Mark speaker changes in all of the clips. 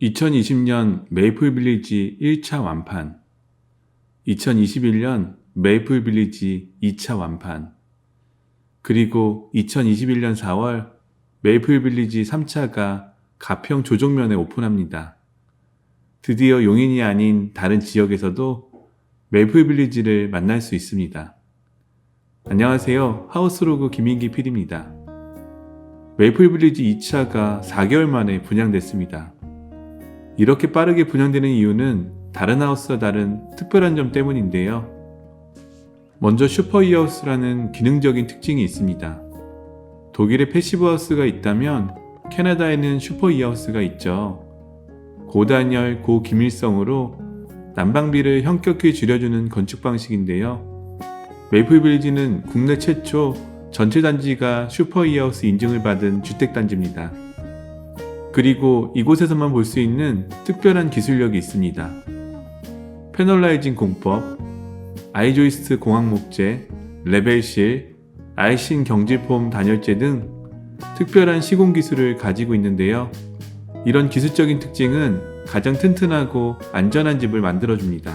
Speaker 1: 2020년 메이플 빌리지 1차 완판, 2021년 메이플 빌리지 2차 완판, 그리고 2021년 4월 메이플 빌리지 3차가 가평 조정면에 오픈합니다. 드디어 용인이 아닌 다른 지역에서도 메이플 빌리지를 만날 수 있습니다. 안녕하세요. 하우스로그 김인기 PD입니다. 메이플 빌리지 2차가 4개월 만에 분양됐습니다. 이렇게 빠르게 분양되는 이유는 다른 하우스와 다른 특별한 점 때문인데요. 먼저 슈퍼이하우스라는 기능적인 특징이 있습니다. 독일에 패시브 하우스가 있다면 캐나다에는 슈퍼이하우스가 있죠. 고단열, 고기밀성으로 난방비를 현격히 줄여주는 건축 방식인데요. 메이플 빌리지는 국내 최초 전체 단지가 슈퍼이하우스 인증을 받은 주택단지입니다. 그리고 이곳에서만 볼 수 있는 특별한 기술력이 있습니다. 패널라이징 공법, 아이조이스트 공학 목재, 레벨실, 아이신 경질폼 단열재 등 특별한 시공 기술을 가지고 있는데요. 이런 기술적인 특징은 가장 튼튼하고 안전한 집을 만들어줍니다.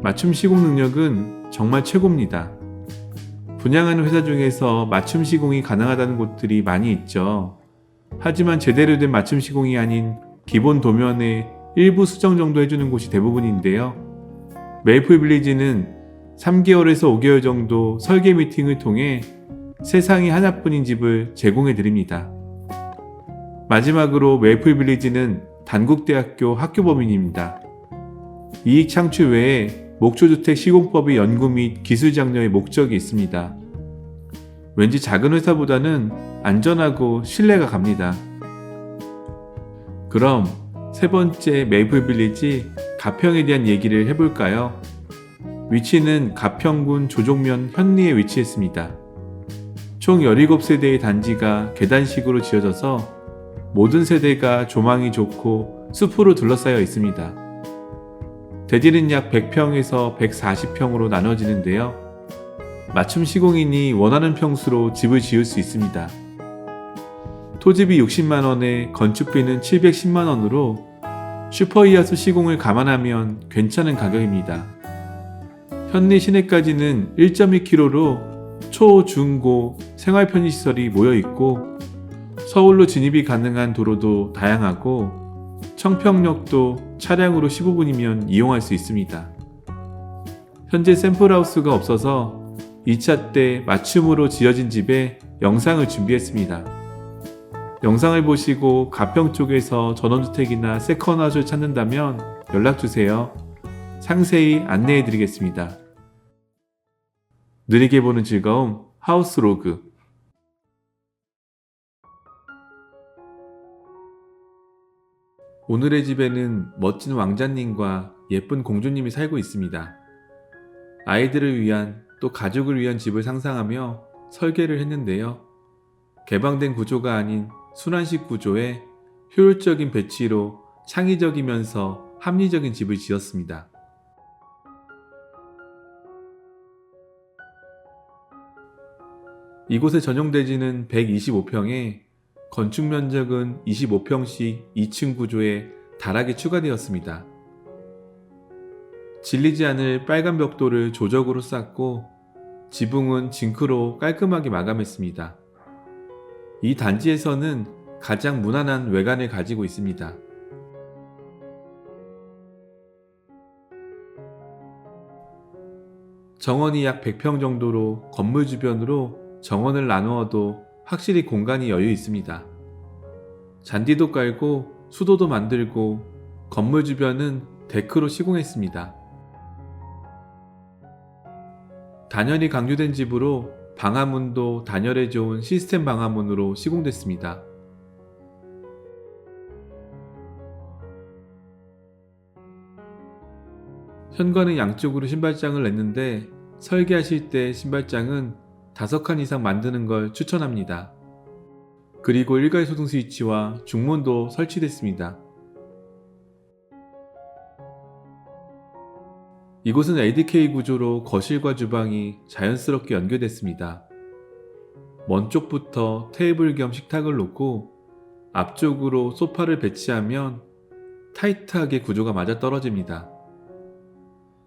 Speaker 1: 맞춤 시공 능력은 정말 최고입니다. 분양하는 회사 중에서 맞춤 시공이 가능하다는 곳들이 많이 있죠. 하지만 제대로 된 맞춤 시공이 아닌 기본 도면의 일부 수정 정도 해주는 곳이 대부분인데요. 메이플 빌리지는 3개월에서 5개월 정도 설계 미팅을 통해 세상에 하나뿐인 집을 제공해 드립니다. 마지막으로 메이플 빌리지는 단국대학교 학교법인입니다. 이익 창출 외에 목초주택 시공법의 연구 및 기술 장려의 목적이 있습니다. 왠지 작은 회사보다는 안전하고 신뢰가 갑니다. 그럼 세 번째 메이플 빌리지 가평에 대한 얘기를 해볼까요? 위치는 가평군 조종면 현리에 위치했습니다. 총 17세대의 단지가 계단식으로 지어져서 모든 세대가 조망이 좋고 숲으로 둘러싸여 있습니다. 대지는 약 100평에서 140평으로 나눠지는데요. 맞춤 시공인이 원하는 평수로 집을 지을 수 있습니다. 토지비 60만원에 건축비는 710만원으로 슈퍼이하우스 시공을 감안하면 괜찮은 가격입니다. 현리 시내까지는 1.2km로 초, 중, 고 생활 편의시설이 모여있고 서울로 진입이 가능한 도로도 다양하고 청평역도 차량으로 15분이면 이용할 수 있습니다. 현재 샘플하우스가 없어서 2차 때 맞춤으로 지어진 집에 영상을 준비했습니다. 영상을 보시고 가평 쪽에서 전원주택이나 세컨하우스를 찾는다면 연락주세요. 상세히 안내해 드리겠습니다. 느리게 보는 즐거움 하우스로그. 오늘의 집에는 멋진 왕자님과 예쁜 공주님이 살고 있습니다. 아이들을 위한 또 가족을 위한 집을 상상하며 설계를 했는데요. 개방된 구조가 아닌 순환식 구조에 효율적인 배치로 창의적이면서 합리적인 집을 지었습니다. 이곳의 전용 대지는 125평에 건축 면적은 25평씩 2층 구조에 다락이 추가되었습니다. 질리지 않을 빨간 벽돌을 조적으로 쌓고 지붕은 징크로 깔끔하게 마감했습니다. 이 단지에서는 가장 무난한 외관을 가지고 있습니다. 정원이 약 100평 정도로 건물 주변으로 정원을 나누어도 확실히 공간이 여유 있습니다. 잔디도 깔고 수도도 만들고 건물 주변은 데크로 시공했습니다. 단열이 강조된 집으로 방화문도 단열에 좋은 시스템 방화문으로 시공됐습니다. 현관은 양쪽으로 신발장을 냈는데 설계하실 때 신발장은 5칸 이상 만드는 걸 추천합니다. 그리고 일괄소등 스위치와 중문도 설치됐습니다. 이곳은 LDK 구조로 거실과 주방이 자연스럽게 연결됐습니다. 먼 쪽부터 테이블 겸 식탁을 놓고 앞쪽으로 소파를 배치하면 타이트하게 구조가 맞아떨어집니다.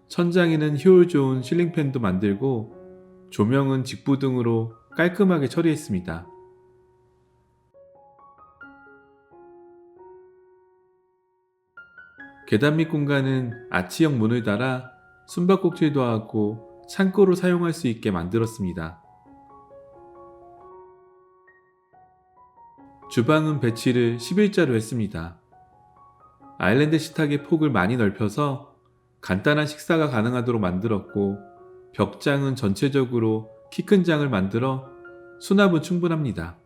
Speaker 1: 천장에는 효율 좋은 실링팬도 만들고 조명은 직부등으로 깔끔하게 처리했습니다. 계단 밑 공간은 아치형 문을 달아 숨바꼭질도 하고 창고로 사용할 수 있게 만들었습니다. 주방은 배치를 11자로 했습니다. 아일랜드 식탁의 폭을 많이 넓혀서 간단한 식사가 가능하도록 만들었고, 벽장은 전체적으로 키 큰 장을 만들어 수납은 충분합니다.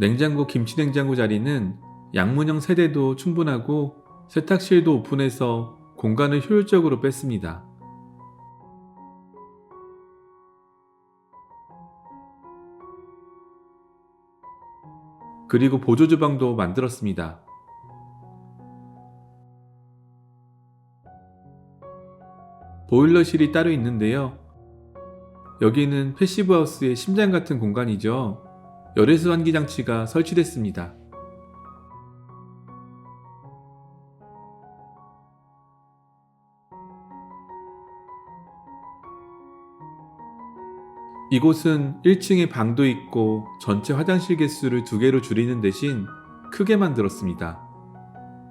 Speaker 1: 냉장고 김치냉장고 자리는 양문형 세대도 충분하고 세탁실도 오픈해서 공간을 효율적으로 뺐습니다. 그리고 보조 주방도 만들었습니다. 보일러실이 따로 있는데요. 여기는 패시브하우스의 심장 같은 공간이죠. 열외수 환기 장치가 설치됐습니다. 이곳은 1층에 방도 있고 전체 화장실 개수를 2개로 줄이는 대신 크게 만들었습니다.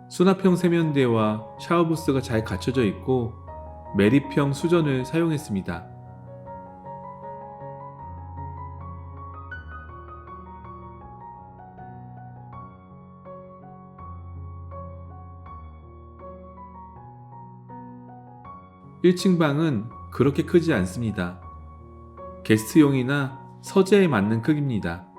Speaker 1: 수납형 세면대와 샤워부스가 잘 갖춰져 있고 매립형 수전을 사용했습니다. 1층 방은 그렇게 크지 않습니다. 게스트용이나 서재에 맞는 크기입니다.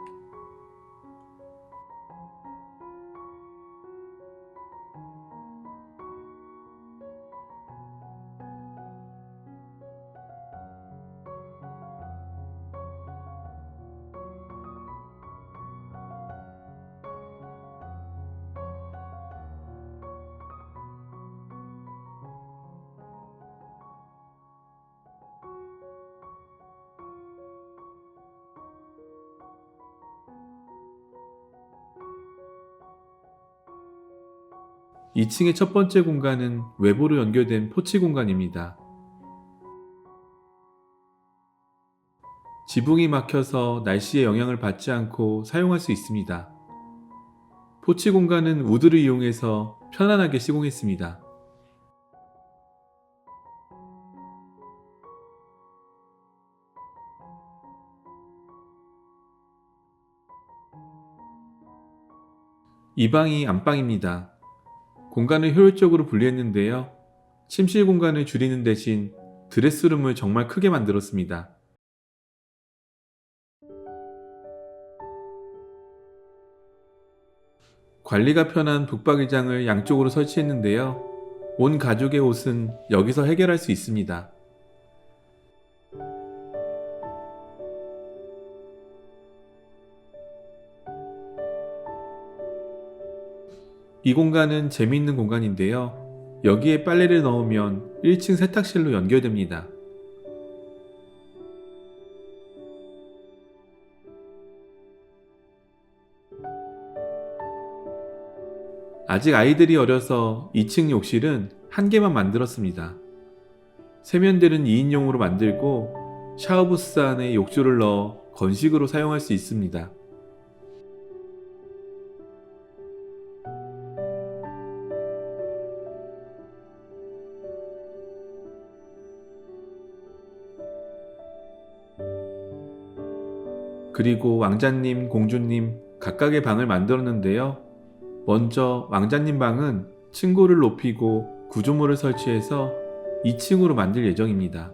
Speaker 1: 2층의 첫 번째 공간은 외부로 연결된 포치 공간입니다. 지붕이 막혀서 날씨에 영향을 받지 않고 사용할 수 있습니다. 포치 공간은 우드를 이용해서 편안하게 시공했습니다. 이 방이 안방입니다. 공간을 효율적으로 분리했는데요. 침실 공간을 줄이는 대신 드레스룸을 정말 크게 만들었습니다. 관리가 편한 북박이장을 양쪽으로 설치했는데요. 온 가족의 옷은 여기서 해결할 수 있습니다. 이 공간은 재미있는 공간인데요. 여기에 빨래를 넣으면 1층 세탁실로 연결됩니다. 아직 아이들이 어려서 2층 욕실은 한 개만 만들었습니다. 세면대는 2인용으로 만들고 샤워부스 안에 욕조를 넣어 건식으로 사용할 수 있습니다. 그리고 왕자님, 공주님 각각의 방을 만들었는데요. 먼저 왕자님 방은 층고를 높이고 구조물을 설치해서 2층으로 만들 예정입니다.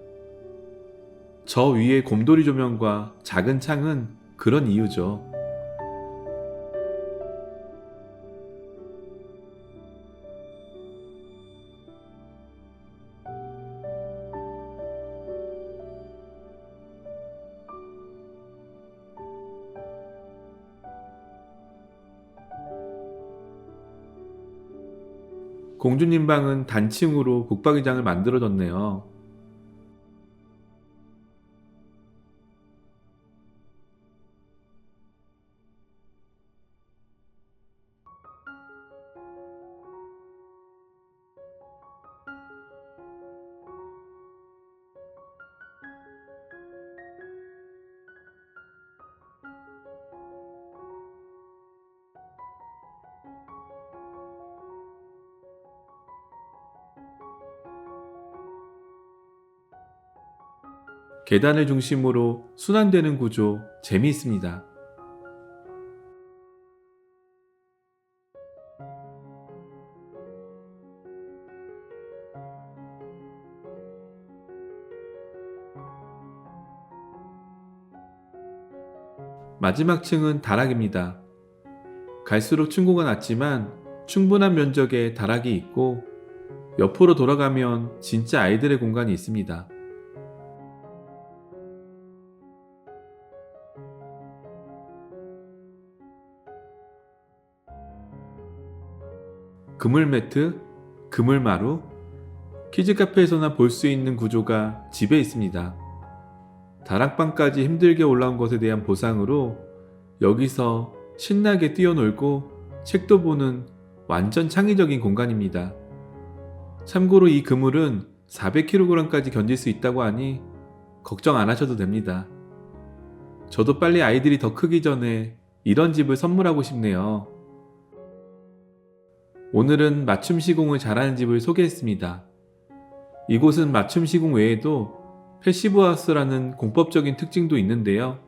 Speaker 1: 저 위에 곰돌이 조명과 작은 창은 그런 이유죠. 공주님 방은 단층으로 북박이장을 만들어줬네요. 계단을 중심으로 순환되는 구조 재미있습니다. 마지막 층은 다락입니다. 갈수록 층고가 낮지만 충분한 면적의 다락이 있고 옆으로 돌아가면 진짜 아이들의 공간이 있습니다. 그물 매트, 그물 마루, 키즈 카페에서나 볼 수 있는 구조가 집에 있습니다. 다락방까지 힘들게 올라온 것에 대한 보상으로 여기서 신나게 뛰어놀고 책도 보는 완전 창의적인 공간입니다. 참고로 이 그물은 400kg까지 견딜 수 있다고 하니 걱정 안 하셔도 됩니다. 저도 빨리 아이들이 더 크기 전에 이런 집을 선물하고 싶네요. 오늘은 맞춤 시공을 잘하는 집을 소개했습니다. 이곳은 맞춤 시공 외에도 패시브 하우스라는 공법적인 특징도 있는데요.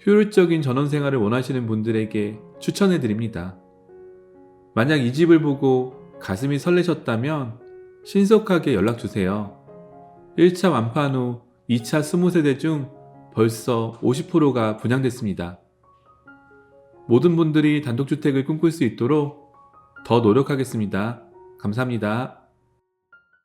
Speaker 1: 효율적인 전원 생활을 원하시는 분들에게 추천해 드립니다. 만약 이 집을 보고 가슴이 설레셨다면 신속하게 연락 주세요. 1차 완판 후 2차 20세대 중 벌써 50%가 분양됐습니다. 모든 분들이 단독주택을 꿈꿀 수 있도록 더 노력하겠습니다. 감사합니다.